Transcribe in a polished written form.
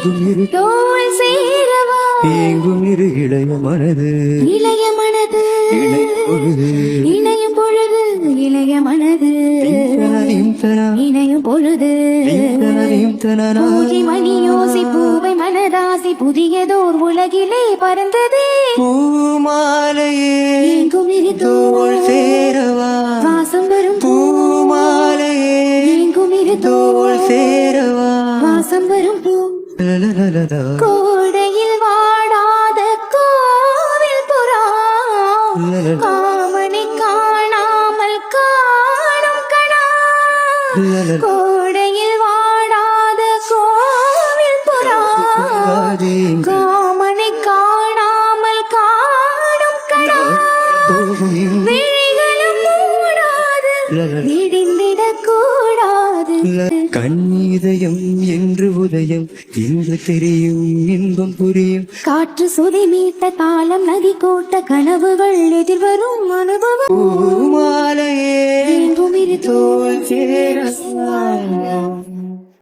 தோள் சேரவா எங்கும் இரு இளைய மனது இணையும் பொழுது இளைய மனது இணையும் பொழுது பூஜை மணி யோசி பூவை மனதாசி புதியதோர் உலகிலே பறந்ததே பூமாலையே எங்கும் இரு தோள் சேரவா வாசம் வரும் பூமாலையே எங்கும் இரு தோள் சேரவா வாசம் வரும் பூ லலலலலா. கோடையில் வாடாத கோவில் புறா காமனை காணாமல் காணும் கணா கோடையில் வாடாத கோவில் புறா காமனை காணாமல் காணும் கணா விழிகளும் மூடாது விடிந்திடக் கூடாது கண்ணீதயம் என்று உதயம் இன்று தெரியும் இன்பம் புரியும் காற்று சுதி மீட்ட காலம் நதி கோட்ட கனவுகள் எதிர்வரும் அனுபவம் பூமாலையே எங்கும் இரு தோள் சேரவா